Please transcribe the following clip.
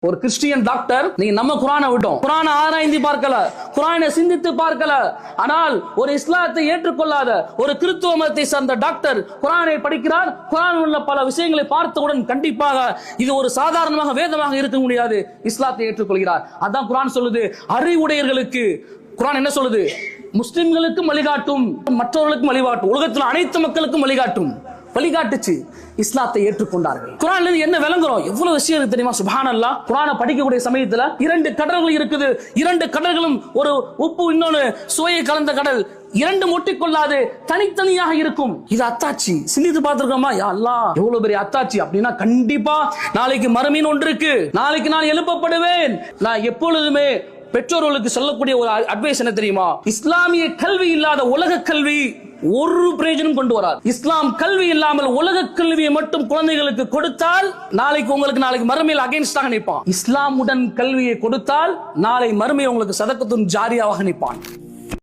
ஒரு Christian doctor, நீங்க நம்ம குரானை விட்டோம், குரானை ஆராய்ந்து பார்க்கல, குரானை சிந்தித்து பார்க்கல. ஆனால் ஒரு இஸ்லாத்தை ஏற்றுக்கொள்ளாத ஒரு கிறிஸ்துவ மதத்தை சார்ந்த டாக்டர் குரானை படிக்கிறார். குரான் உள்ள பல விஷயங்களை பார்த்தவுடன் கண்டிப்பாக இது ஒரு சாதாரணமாக வேதமாக இருக்க முடியாது, இஸ்லாத்தை ஏற்றுக்கொள்கிறார். அதான் குரான் சொல்லுது, அறிவுடையர்களுக்கு குரான் என்ன சொல்லுது? முஸ்லிம்களுக்கும் வழிகாட்டும், மற்றவர்களுக்கும் வழிகாட்டும், உலகத்தில் அனைத்து மக்களுக்கும் வழிகாட்டும். வழிகாட்டுச்சு, இஸ்லாத்தை ஏற்றுக்கொண்டார்கள். குரான்ல இருந்து என்ன விளங்குறோம்? எவ்வளவு விஷயம் இருக்கு தெரியுமா? சுப்ஹானல்லாஹ். குரானை படிக்கக்கூடிய சமயத்துல 2 கடல்கள் இருக்குது. 2 கடல்களும் ஒரு உப்பு இன்னொன்னு சுவையை கலந்த கடல். 2 ஒட்டிக்கொள்ளாது, தனித்தனியாக இருக்கும். இது அத்தாட்சி. சிந்தித்து பார்த்திருக்கோமா? யா அல்லாஹ், எவ்வளவு பெரிய அத்தாட்சி. அப்படின்னா கண்டிப்பா நாளைக்கு மறுமைன்னு ஒன்று இருக்கு. நாளைக்கு நான் எழுப்பப்படுவேன். நான் எப்பொழுதுமே பெற்றோர்களுக்கு சொல்லக்கூடிய ஒரு அட்வைஸ் என்ன தெரியுமா? இஸ்லாமிய கல்வி இல்லாத உலக கல்வி ஒரு பிரயோஜனம் கொண்டு வராது. இஸ்லாம் கல்வி இல்லாமல் உலக கல்வியை மட்டும் குழந்தைகளுக்கு கொடுத்தால் நாளைக்கு மறுமையில் அகைன்ஸ்டாக நிற்பான். இஸ்லாமுடன் கல்வியை கொடுத்தால் நாளை மறுமை உங்களுக்கு சதக்கத்துன் ஜாரியாவாக நிற்பான்.